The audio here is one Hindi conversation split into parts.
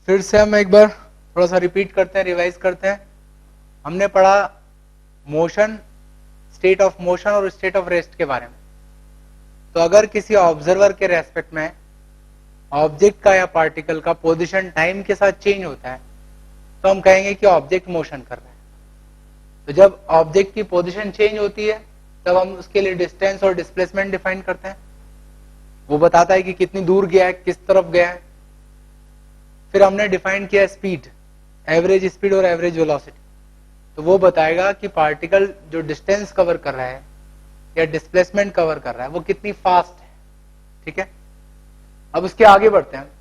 फिर से हम एक बार थोड़ा सा रिपीट करते हैं, रिवाइज करते हैं। हमने पढ़ा मोशन, स्टेट ऑफ मोशन और स्टेट ऑफ रेस्ट के बारे में। तो अगर किसी ऑब्जर्वर के रेस्पेक्ट में ऑब्जेक्ट का या पार्टिकल का पोजीशन टाइम के साथ चेंज होता है तो हम कहेंगे कि ऑब्जेक्ट मोशन कर रहा है। तो जब ऑब्जेक्ट की पोजीशन चेंज होती है तब हम उसके लिए डिस्टेंस और डिस्प्लेसमेंट डिफाइन करते हैं। वो बताता है कि कितनी दूर गया है, किस तरफ गया है। फिर हमने डिफाइन किया स्पीड, एवरेज स्पीड और एवरेज वेलोसिटी। तो वो बताएगा कि पार्टिकल जो डिस्टेंस कवर कर रहा है या डिस्प्लेसमेंट कवर कर रहा है वो कितनी फास्ट है। ठीक है, अब उसके आगे बढ़ते हैं।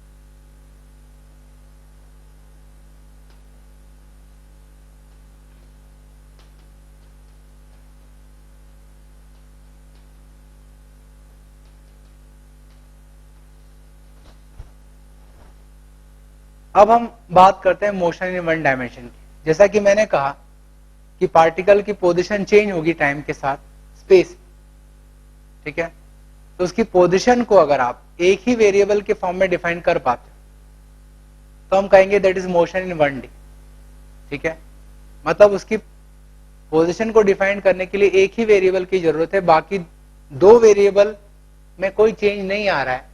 अब हम बात करते हैं मोशन इन वन डायमेंशन की। जैसा कि मैंने कहा कि पार्टिकल की पोजीशन चेंज होगी टाइम के साथ स्पेस। ठीक है, तो उसकी पोजीशन को अगर आप एक ही वेरिएबल के फॉर्म में डिफाइन कर पाते तो हम कहेंगे that is motion in one D. ठीक है, मतलब उसकी पोजीशन को डिफाइन करने के लिए एक ही वेरिएबल की जरूरत है, बाकी दो वेरिएबल में कोई चेंज नहीं आ रहा है,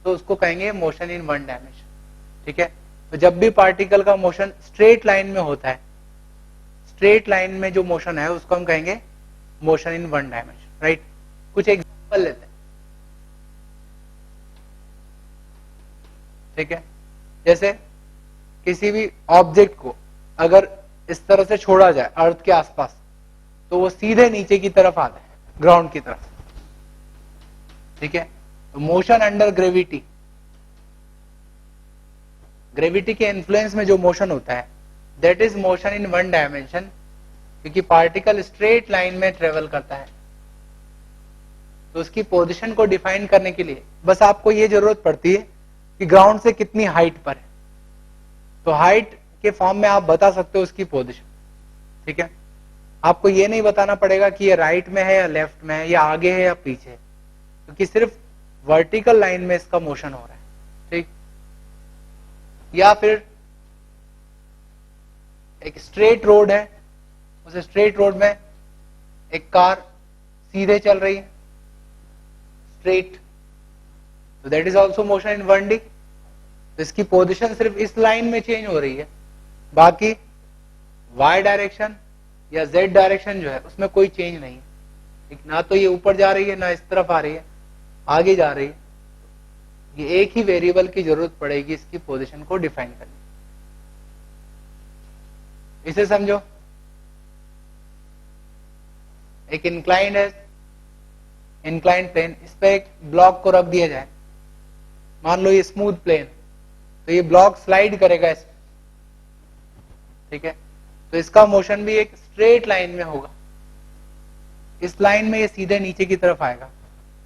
तो उसको कहेंगे मोशन इन वन डायमेंशन। ठीक है, तो जब भी पार्टिकल का मोशन स्ट्रेट लाइन में होता है, स्ट्रेट लाइन में जो मोशन है उसको हम कहेंगे motion in one dimension. Right, कुछ एग्जांपल लेते हैं। ठीक है, जैसे किसी भी ऑब्जेक्ट को अगर इस तरह से छोड़ा जाए अर्थ के आसपास तो वो सीधे नीचे की तरफ आता है, ग्राउंड की तरफ। ठीक है, तो मोशन अंडर ग्रेविटी, ग्रेविटी के इन्फ्लुएंस में जो मोशन होता है that is motion in one dimension, क्योंकि पार्टिकल स्ट्रेट लाइन में ट्रेवल करता है। तो उसकी पोजीशन को डिफाइन करने के लिए बस आपको ये जरूरत पड़ती है कि ग्राउंड से कितनी हाइट पर है, तो हाइट के फॉर्म में आप बता सकते हो उसकी पोजीशन। ठीक है, आपको ये नहीं बताना पड़ेगा कि ये राइट में है या लेफ्ट में है या आगे है या पीछे, क्योंकि सिर्फ वर्टिकल लाइन में इसका मोशन हो रहा है। ठीक, या फिर एक स्ट्रेट रोड है, उस स्ट्रेट रोड में एक कार सीधे चल रही है स्ट्रेट, तो that is also motion in one D. तो इसकी पोजीशन सिर्फ इस लाइन में चेंज हो रही है, बाकी y डायरेक्शन या z डायरेक्शन जो है उसमें कोई चेंज नहीं है। ठीक, ना तो ये ऊपर जा रही है ना इस तरफ आ रही है, आगे जा रही है। ये एक ही वेरिएबल की जरूरत पड़ेगी इसकी पोजीशन को डिफाइन करने। इसे समझो, एक इंक्लाइंड है, इंक्लाइंड प्लेन, इस पे एक ब्लॉक को रख दिया जाए, मान लो ये स्मूथ प्लेन, तो ये ब्लॉक स्लाइड करेगा इस। ठीक है, तो इसका मोशन भी एक स्ट्रेट लाइन में होगा, इस लाइन में ये सीधे नीचे की तरफ आएगा।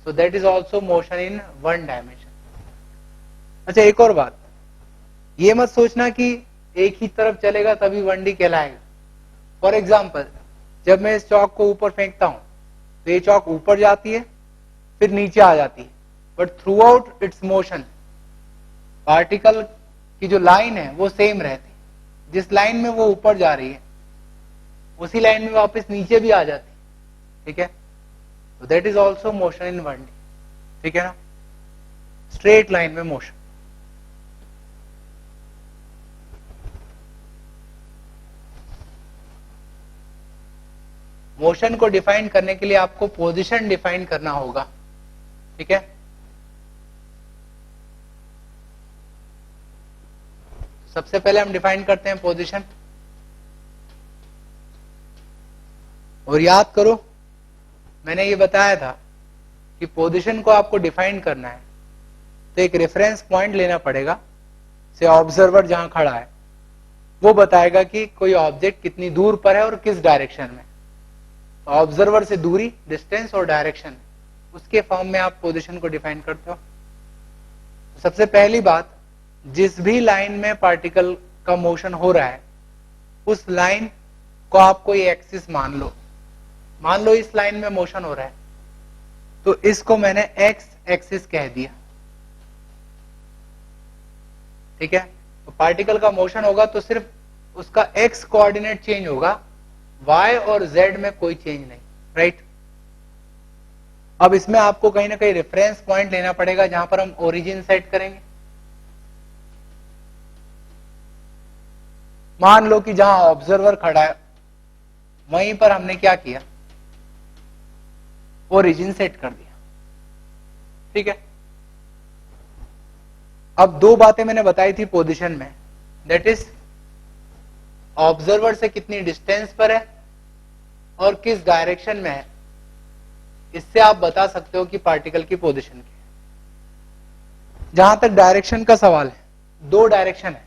So that is also motion in one dimension. अच्छा, एक और बात, ये मत सोचना कि एक ही तरफ चलेगा तभी वन डी कहलाएगा। फॉर एग्जाम्पल, जब मैं इस चौक को ऊपर फेंकता हूं तो ये चौक ऊपर जाती है फिर नीचे आ जाती है, but through out it's motion particle की जो लाइन है वो सेम रहती है। जिस लाइन में वो ऊपर जा रही है उसी लाइन में वापस नीचे भी आ जाती है। ठीक है, तो that is also motion in one D. ठीक है ना, स्ट्रेट लाइन में मोशन। मोशन को डिफाइन करने के लिए आपको पोजीशन डिफाइन करना होगा। ठीक है, सबसे पहले हम डिफाइन करते हैं पोजीशन। और याद करो, मैंने ये बताया था कि पोजीशन को आपको डिफाइन करना है तो एक रेफरेंस पॉइंट लेना पड़ेगा। से ऑब्जर्वर जहां खड़ा है वो बताएगा कि कोई ऑब्जेक्ट कितनी दूर पर है और किस डायरेक्शन में। ऑब्जर्वर से दूरी, डिस्टेंस और डायरेक्शन, उसके फॉर्म में आप पोजीशन को डिफाइन करते हो। सबसे पहली बात, जिस भी लाइन में पार्टिकल का मोशन हो रहा है उस लाइन को आप कोई एक्सिस मान लो। मान लो इस लाइन में मोशन हो रहा है तो इसको मैंने एक्स एक्सिस कह दिया। ठीक है, तो पार्टिकल का मोशन होगा तो सिर्फ उसका एक्स कोऑर्डिनेट चेंज होगा, वाई और जेड में कोई चेंज नहीं, राइट। अब इसमें आपको कहीं ना कहीं रेफरेंस पॉइंट लेना पड़ेगा जहां पर हम ओरिजिन सेट करेंगे। मान लो कि जहां ऑब्जर्वर खड़ा है वहीं पर हमने क्या किया, ओरिजिन सेट कर दिया, ठीक है। अब दो बातें मैंने बताई थी पोजीशन में, दैट इज ऑब्जर्वर से कितनी डिस्टेंस पर है और किस डायरेक्शन में है, इससे आप बता सकते हो कि पार्टिकल की पोजीशन क्या है। जहां तक डायरेक्शन का सवाल है, दो डायरेक्शन है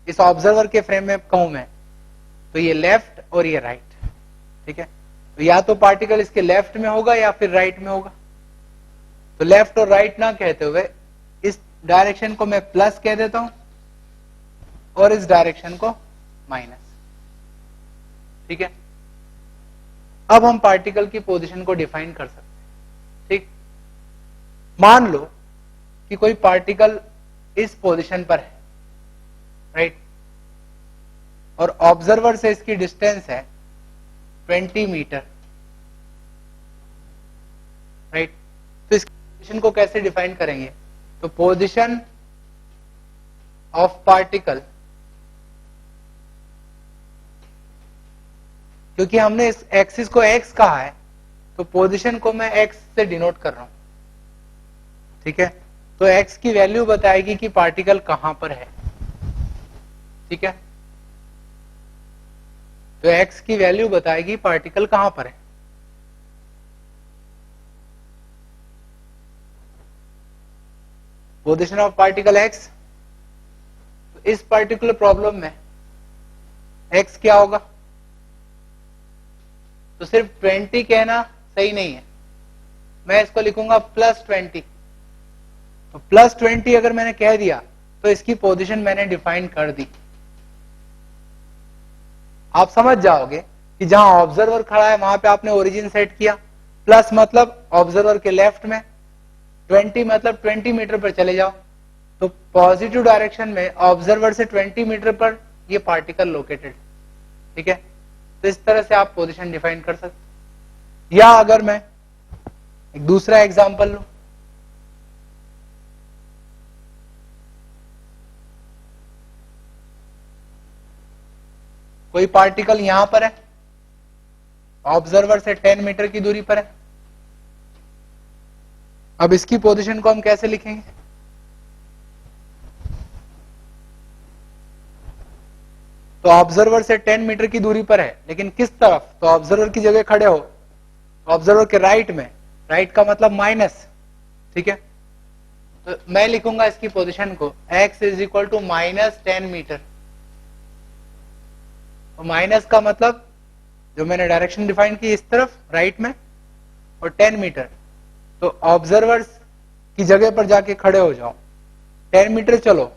इस ऑब्जर्वर के फ्रेम में कहूं मैं, तो ये लेफ्ट और ये राइट, ठीक है। तो या तो पार्टिकल इसके लेफ्ट में होगा या फिर राइट में होगा। तो लेफ्ट और राइट ना कहते हुए इस डायरेक्शन को मैं प्लस कह देता हूं और इस डायरेक्शन को माइनस, ठीक है। अब हम पार्टिकल की पोजीशन को डिफाइन कर सकते हैं, ठीक। मान लो कि कोई पार्टिकल इस पोजीशन पर है, राइट, और ऑब्जर्वर से इसकी डिस्टेंस है 20 मीटर, राइट। तो इस पोजीशन को कैसे डिफाइन करेंगे, तो पोजीशन ऑफ पार्टिकल, क्योंकि हमने इस एक्सिस को एक्स कहा है तो पोजीशन को मैं एक्स से डिनोट कर रहा हूं, ठीक है। तो एक्स की वैल्यू बताएगी कि पार्टिकल कहां पर है, ठीक है। तो एक्स की वैल्यू बताएगी पार्टिकल कहां पर है। पोजीशन ऑफ पार्टिकल एक्स, तो इस पर्टिकुलर प्रॉब्लम में एक्स क्या होगा, तो सिर्फ 20 कहना सही नहीं है, मैं इसको लिखूंगा +20। तो +20 अगर मैंने कह दिया तो इसकी पोजीशन मैंने डिफाइन कर दी। आप समझ जाओगे कि जहां ऑब्जर्वर खड़ा है वहां पे आपने ओरिजिन सेट किया, प्लस मतलब ऑब्जर्वर के लेफ्ट में, 20 मतलब 20 मीटर पर चले जाओ, तो पॉजिटिव डायरेक्शन में ऑब्जर्वर से 20 मीटर पर ये पार्टिकल लोकेटेड, ठीक है। तो इस तरह से आप पोजीशन डिफाइन कर सकते। या अगर मैं एक दूसरा एग्जांपल लूं, कोई पार्टिकल यहां पर है, ऑब्जर्वर से 10 मीटर की दूरी पर है। अब इसकी पोजीशन को हम कैसे लिखेंगे, तो ऑब्जर्वर से 10 मीटर की दूरी पर है, लेकिन किस तरफ, तो ऑब्जर्वर की जगह खड़े हो, ऑब्जर्वर के राइट में, राइट का मतलब माइनस, ठीक है। तो मैं लिखूंगा इसकी पोजीशन को x = -10 मीटर। तो माइनस का मतलब जो मैंने डायरेक्शन डिफाइन की इस तरफ राइट में, और 10 मीटर, तो ऑब्जर्वर्स की जगह पर जाके खड़े हो जाओ, 10 मीटर चलो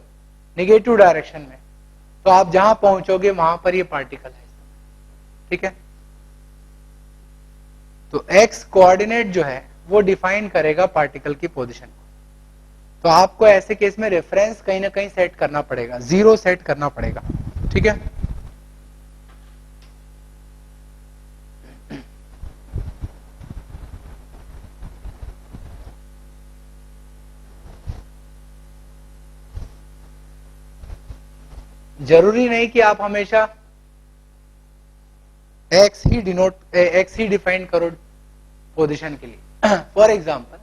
निगेटिव डायरेक्शन में, तो आप जहां पहुंचोगे वहां पर ये पार्टिकल है, ठीक है। तो x कोऑर्डिनेट जो है वो डिफाइन करेगा पार्टिकल की पोजीशन को। तो आपको ऐसे केस में रेफरेंस कहीं ना कहीं सेट करना पड़ेगा, 0 सेट करना पड़ेगा, ठीक है। जरूरी नहीं कि आप हमेशा एक्स ही डिफाइन करो पोजीशन के लिए। फॉर एग्जांपल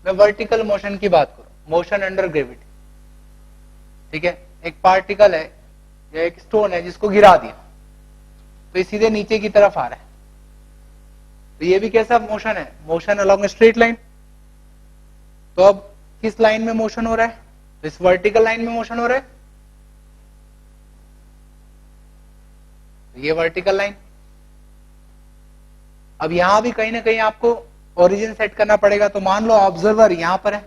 मैं वर्टिकल मोशन की बात करूं, मोशन अंडर ग्रेविटी, ठीक है। एक पार्टिकल है या एक स्टोन है जिसको गिरा दिया, तो ये सीधे नीचे की तरफ आ रहा है, तो ये भी कैसा मोशन है, मोशन अलोंग स्ट्रेट लाइन। तो अब किस लाइन में मोशन हो रहा है, तो इस वर्टिकल लाइन में मोशन हो रहा है, ये वर्टिकल लाइन। अब यहां भी कहीं ना कहीं आपको ओरिजिन सेट करना पड़ेगा। तो मान लो ऑब्जर्वर यहां पर है,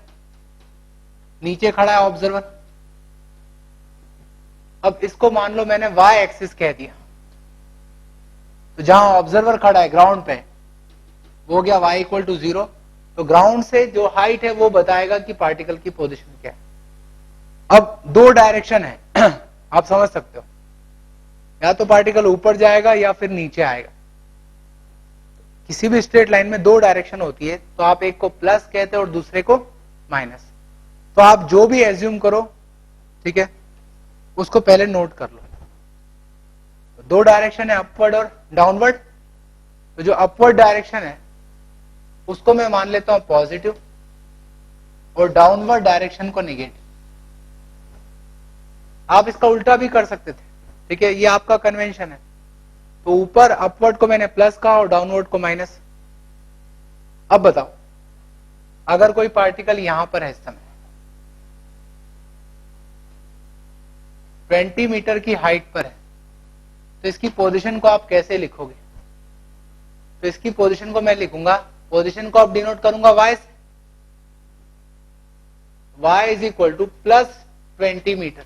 नीचे खड़ा है ऑब्जर्वर। अब इसको मान लो मैंने y एक्सिस कह दिया, तो जहां ऑब्जर्वर खड़ा है ग्राउंड पे, वो हो गया y = 0। तो ग्राउंड से जो हाइट है वो बताएगा कि पार्टिकल की पोजीशन क्या है। अब दो डायरेक्शन है आप समझ सकते हो, या तो पार्टिकल ऊपर जाएगा या फिर नीचे आएगा। किसी भी स्ट्रेट लाइन में दो डायरेक्शन होती है, तो आप एक को प्लस कहते हो और दूसरे को माइनस। तो आप जो भी एज्यूम करो, ठीक है, उसको पहले नोट कर लो। दो डायरेक्शन है, अपवर्ड और डाउनवर्ड। तो जो अपवर्ड डायरेक्शन है उसको मैं मान लेता हूं पॉजिटिव और डाउनवर्ड डायरेक्शन को निगेटिव। आप इसका उल्टा भी कर सकते थे, ठीक है, ये आपका कन्वेंशन है। तो ऊपर अपवर्ड को मैंने प्लस कहा और डाउनवर्ड को माइनस। अब बताओ, अगर कोई पार्टिकल यहां पर है इस समय 20 मीटर की हाइट पर है, तो इसकी पोजीशन को आप कैसे लिखोगे? तो इसकी पोजीशन को मैं लिखूंगा, पोजीशन को आप डिनोट करूंगा y से, y is equal to plus 20 metre.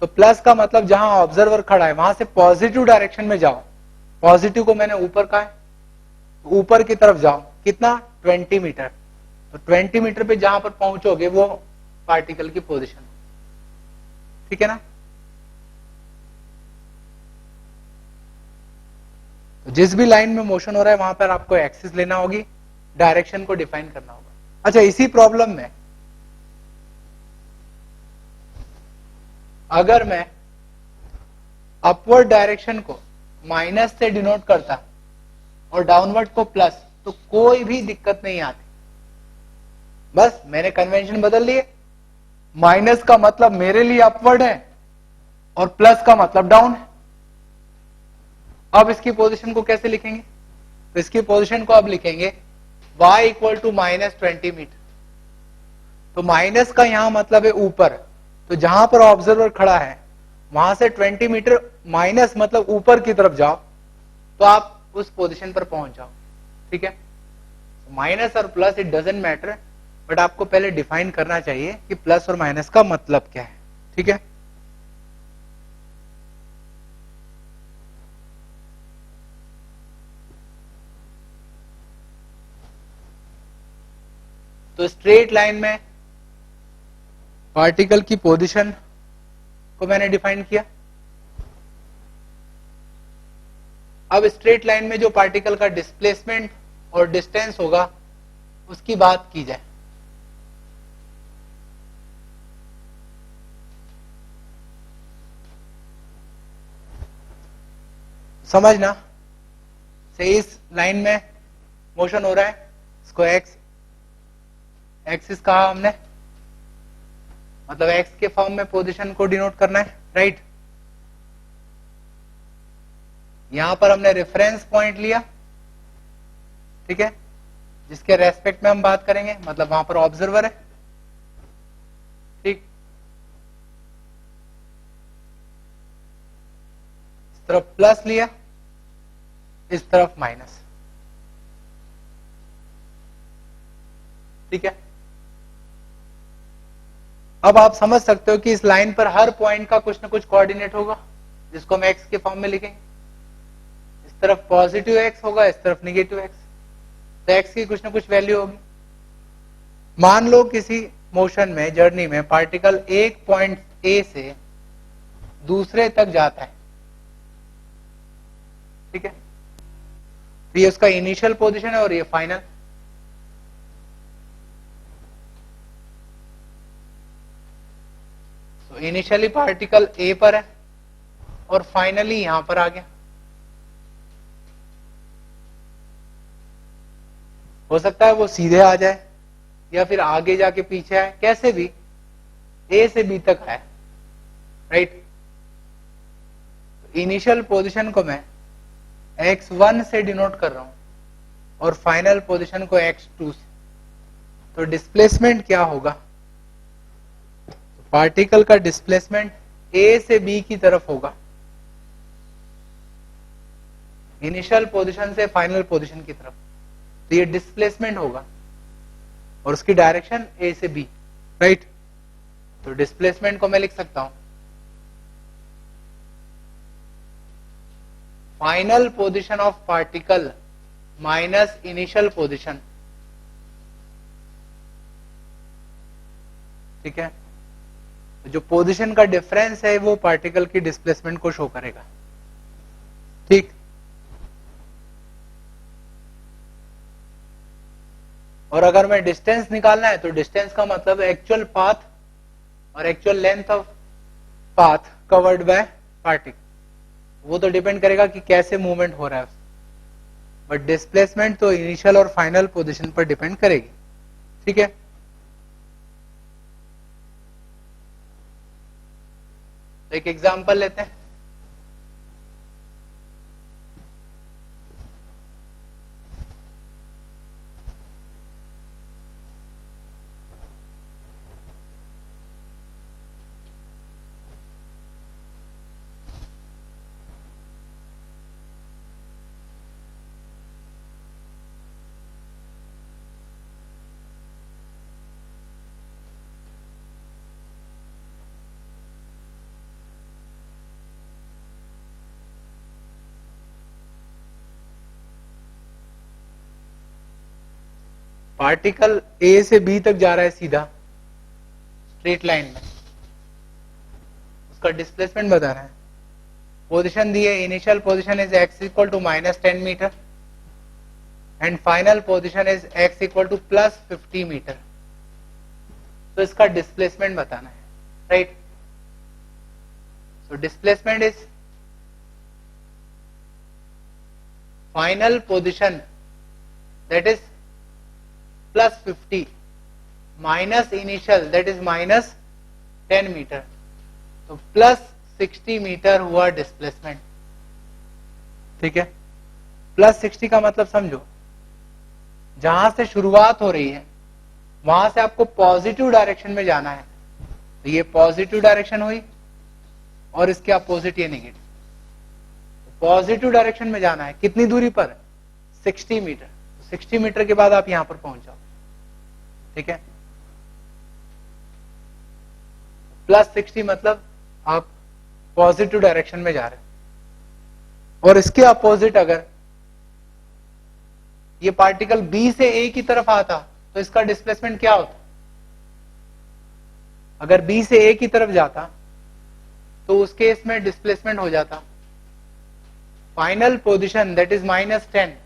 तो प्लस का मतलब जहां ऑब्जर्वर खड़ा है वहां से पॉजिटिव डायरेक्शन में जाओ। पॉजिटिव को मैंने ऊपर कहा है, तो ऊपर की तरफ जाओ। कितना? 20 मीटर। तो 20 मीटर पे जहां पर पहुंचोगे वो पार्टिकल की पोजीशन, ठीक है ना। तो जिस भी लाइन में मोशन हो रहा है वहां पर आपको एक्सिस लेना होगी, डायरेक्शन को डिफाइन करना होगा। अच्छा, इसी प्रॉब्लम में अगर मैं अपवर्ड डायरेक्शन को माइनस से डिनोट करता और डाउनवर्ड को प्लस, तो कोई भी दिक्कत नहीं आती। बस मैंने कन्वेंशन बदल लिए। माइनस का मतलब मेरे लिए अपवर्ड है और प्लस का मतलब डाउन है। अब इसकी पोजीशन को कैसे लिखेंगे? तो इसकी पोजीशन को अब लिखेंगे y equal to minus 20 metre. तो माइनस का यहां मतलब है ऊपर, तो जहां पर ऑब्जर्वर खड़ा है वहां से 20 मीटर माइनस मतलब ऊपर की तरफ जाओ, तो आप उस पोजीशन पर पहुंच जाओ, ठीक है। माइनस और plus it doesn't matter, but आपको पहले डिफाइन करना चाहिए कि प्लस और माइनस का मतलब क्या है, ठीक है। तो स्ट्रेट लाइन में पार्टिकल की पोजीशन को मैंने डिफाइन किया। अब स्ट्रेट लाइन में जो पार्टिकल का डिस्प्लेसमेंट और डिस्टेंस होगा उसकी बात की जाए। समझना, से इस लाइन में मोशन हो रहा है, इसको एक्सिस कहा हमने, मतलब एक्स के फॉर्म में पोजीशन को डिनोट करना है, राइट। यहां पर हमने रेफरेंस पॉइंट लिया, ठीक है, जिसके रेस्पेक्ट में हम बात करेंगे, मतलब वहां पर ऑब्जर्वर है, ठीक। इस तरफ प्लस लिया, इस तरफ माइनस, ठीक है। अब आप समझ सकते हो कि इस लाइन पर हर पॉइंट का कुछ ना कुछ कोऑर्डिनेट होगा, जिसको हम एक्स के फॉर्म में लिखेंगे। इस तरफ पॉजिटिव एक्स होगा, इस तरफ निगेटिव एक्स, तो एक्स की कुछ ना कुछ वैल्यू होगी। मान लो किसी मोशन में, जर्नी में पार्टिकल एक पॉइंट ए से दूसरे तक जाता है, ठीक है। तो ये उसका इनिशियल पोजीशन है और ये फाइनल। तो इनिशियली पार्टिकल ए पर है और फाइनली यहां पर आ गया। हो सकता है वो सीधे आ जाए या फिर आगे जाके पीछे आए, कैसे भी ए से बी तक आए, राइट। इनिशियल पोजीशन को मैं x1 से डिनोट कर रहा हूं और फाइनल पोजीशन को x2 से। तो डिस्प्लेसमेंट क्या होगा? पार्टिकल का डिस्प्लेसमेंट ए से बी की तरफ होगा, इनिशियल पोजीशन से फाइनल पोजीशन की तरफ। तो ये डिस्प्लेसमेंट होगा और उसकी डायरेक्शन ए से बी, राइट। तो डिस्प्लेसमेंट को मैं लिख सकता हूं final position of particle minus initial position, ठीक है। तो जो पोजीशन का डिफरेंस है वो पार्टिकल की डिस्प्लेसमेंट को शो करेगा। ठीक, और अगर मैं डिस्टेंस निकालना है तो डिस्टेंस का मतलब एक्चुअल पाथ और actual length of path covered by particle, वो तो डिपेंड करेगा कि कैसे मूवमेंट हो रहा है, बट डिस्प्लेसमेंट तो इनिशियल और फाइनल पोजीशन पर डिपेंड करेगी। ठीक है, तो एक एग्जांपल लेते हैं। पार्टिकल ए से बी तक जा रहा है सीधा स्ट्रेट लाइन में, उसका डिस्प्लेसमेंट बता रहा है। पोजीशन दी है, initial position is x equal to -10 metre and final position is x equal to +50 metre. तो इसका डिस्प्लेसमेंट बताना है, right. So displacement is final position that is +50 minus initial that is -10 metre, तो +60 मीटर हुआ डिस्प्लेसमेंट। ठीक है, +60 का मतलब समझो, जहां से शुरुआत हो रही है वहां से आपको पॉजिटिव डायरेक्शन में जाना है, तो ये पॉजिटिव डायरेक्शन हुई और इसके अपोजिट ये नेगेटिव। पॉजिटिव डायरेक्शन में जाना है, कितनी दूरी पर? 60 मीटर। 60 मीटर के बाद आप यहां पर पहुंच जाओ। ठीक है, +60 मतलब आप पॉजिटिव डायरेक्शन में जा रहे हैं। और इसके अपोजिट अगर ये पार्टिकल बी से ए की तरफ आता तो इसका डिस्प्लेसमेंट क्या होता? अगर बी से ए की तरफ जाता तो उस केस में डिस्प्लेसमेंट हो जाता final position that is -10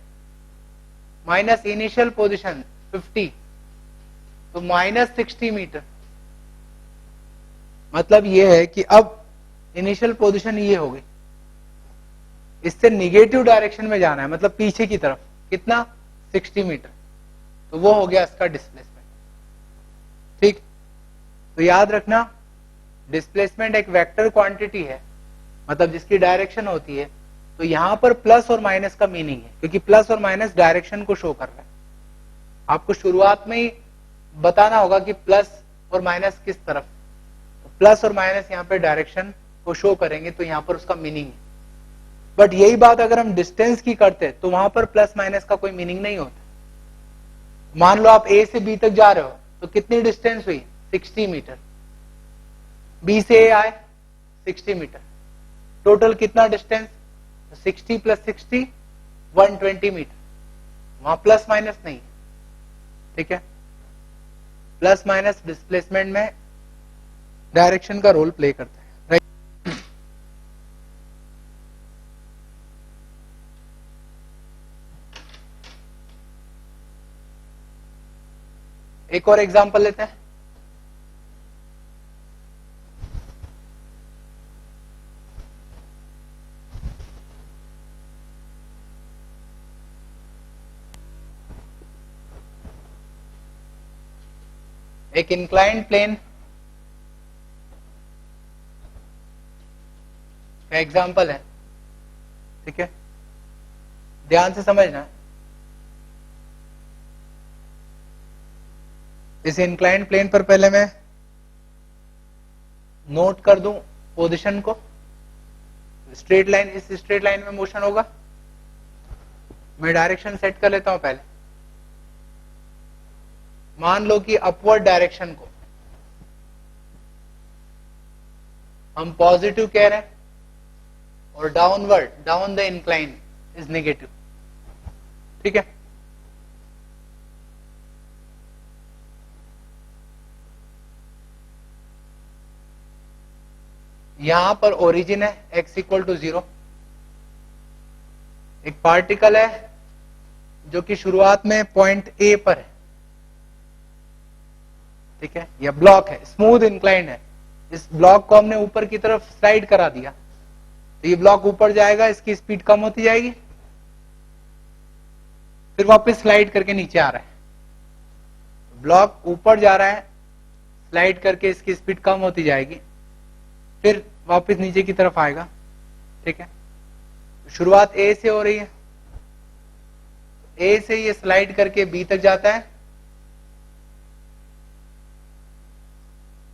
minus initial position 50, तो -60 मीटर। मतलब यह है कि अब इनिशियल पोजीशन ये हो गई, इससे निगेटिव डायरेक्शन में जाना है, मतलब पीछे की तरफ, कितना? 60 मीटर, तो वो हो गया इसका डिस्प्लेसमेंट। ठीक, तो याद रखना डिस्प्लेसमेंट एक वेक्टर क्वांटिटी है, मतलब जिसकी डायरेक्शन होती है। तो यहां पर प्लस और माइनस का मीनिंग है, क्योंकि प्लस और माइनस डायरेक्शन को शो कर रहा है। आपको शुरुआत में ही बताना होगा कि प्लस और माइनस किस तरफ, तो प्लस और माइनस यहाँ पे डायरेक्शन को शो करेंगे, तो यहाँ पर उसका मीनिंग है। बट यही बात अगर हम डिस्टेंस की करते तो वहां पर प्लस माइनस का कोई मीनिंग नहीं होता। मान लो आप ए से बी तक जा रहे हो, तो कितनी डिस्टेंस हुई? 60 मीटर। बी से ए आए 60 मीटर, टोटल कितना डिस्टेंस? 60 + 60 120 मीटर। वहां प्लस माइनस नहीं है। ठीक है, प्लस माइनस डिस्प्लेसमेंट में डायरेक्शन का रोल प्ले करता है, राइट। एक और एग्जांपल लेते हैं। एक इंक्लाइंड प्लेन का एग्जांपल है। ठीक है, ध्यान से समझना। इस इंक्लाइंड प्लेन पर पहले मैं नोट कर दूं पोजीशन को। स्ट्रेट लाइन, इस स्ट्रेट लाइन में मोशन होगा। मैं डायरेक्शन सेट कर लेता हूं पहले। मान लो कि अपवर्ड डायरेक्शन को हम पॉजिटिव कह रहे हैं और downward, down the incline is negative. ठीक है, यहां पर ओरिजिन है x इक्वल टू 0, एक पार्टिकल है जो कि शुरुआत में पॉइंट ए पर है, ठीक है, यह ब्लॉक है, स्मूथ इंक्लाइंड है, इस ब्लॉक को हमने ऊपर की तरफ स्लाइड करा दिया, तो ये ब्लॉक ऊपर जाएगा, इसकी स्पीड कम होती जाएगी, फिर वापस स्लाइड करके नीचे आ रहा है, ब्लॉक ऊपर जा रहा है, स्लाइड करके इसकी स्पीड कम होती जाएगी, फिर वापस नीचे की तरफ आएगा, ठीक है। शुरुआत ए से हो रही है, ए से ये स्लाइड करके बी तक जाता है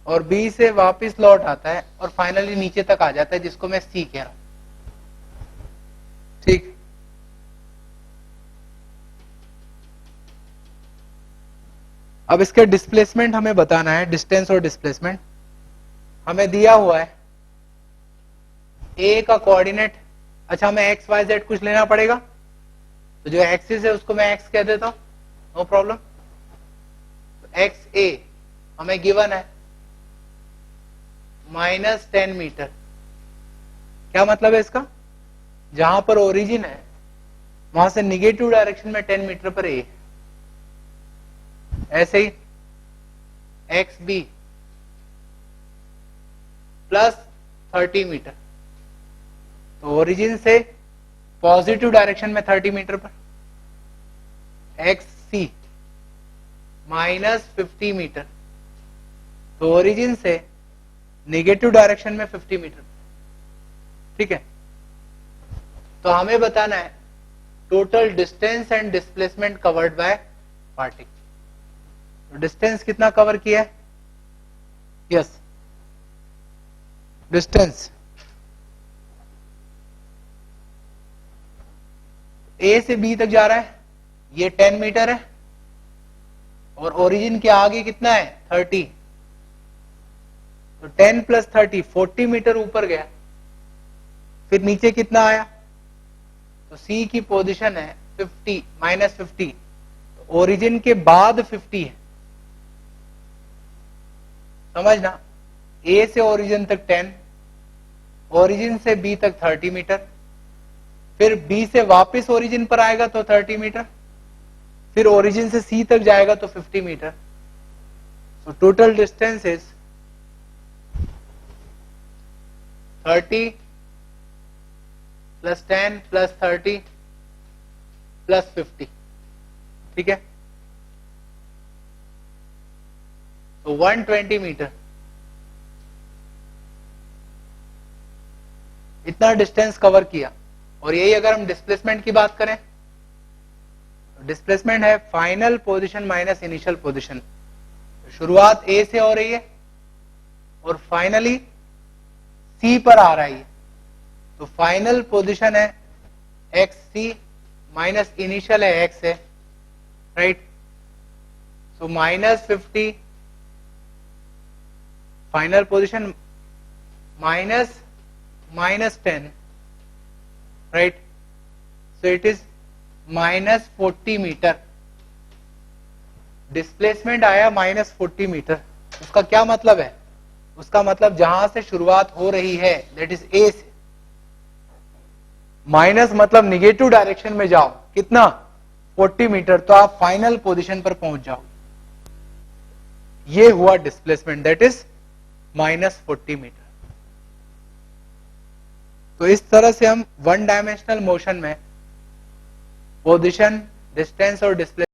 और बी से वापस लौट आता है और फाइनली नीचे तक आ जाता है, जिसको मैं सी कह रहा हूं, ठीक। अब इसके डिस्प्लेसमेंट हमें बताना है, डिस्टेंस और डिस्प्लेसमेंट हमें दिया हुआ है, ए का कोऑर्डिनेट, अच्छा हमें एक्स वाई जेड कुछ लेना पड़ेगा, तो जो एक्सिस है उसको मैं एक्स कह देता हूं, नो प्रॉब्लम। एक्स ए हमें गिवन है -10 मीटर, क्या मतलब है इसका, जहां पर ओरिजिन है वहां से निगेटिव डायरेक्शन में 10 मीटर पर ए, ऐसे ही एक्स बी +30 मीटर, तो ओरिजिन से पॉजिटिव डायरेक्शन में 30 मीटर पर, एक्स सी -50 मीटर, तो ओरिजिन से नेगेटिव डायरेक्शन में 50 मीटर, ठीक है। तो हमें बताना है total distance and displacement covered by particle, तो डिस्टेंस कितना कवर किया है, यस डिस्टेंस ए से बी तक जा रहा है, ये 10 मीटर है और ओरिजिन के आगे कितना है 30, तो 10 + 30 40 मीटर ऊपर गया, फिर नीचे कितना आया, तो सी की पोजीशन है 50 -50, तो ओरिजिन के बाद 50 है, समझना, ए से ओरिजिन तक 10, ओरिजिन से बी तक 30 मीटर, फिर बी से वापस ओरिजिन पर आएगा तो 30 मीटर, फिर ओरिजिन से सी तक जाएगा तो 50 metre, so total distance is 30 + 10 + 30 + 50, ठीक है, तो 120 मीटर, इतना डिस्टेंस कवर किया। और यही अगर हम डिस्प्लेसमेंट की बात करें, डिस्प्लेसमेंट है final position minus initial position, शुरुआत ए से हो रही है और फाइनली सी पर आ रही है, तो फाइनल पोजीशन है एक्स सी माइनस इनिशियल है एक्स है, right, so -50 final position -10, right, so it is -40 metre, displacement आया -40 मीटर, उसका क्या मतलब है, उसका मतलब जहां से शुरुआत हो रही है दैट इज ए से, माइनस मतलब निगेटिव डायरेक्शन में जाओ, कितना 40 मीटर, तो आप फाइनल पोजीशन पर पहुंच जाओ, ये हुआ डिस्प्लेसमेंट दैट इज -40 मीटर। तो इस तरह से हम 1 डायमेंशनल मोशन में पोजीशन, डिस्टेंस और डिस्प्लेसमेंट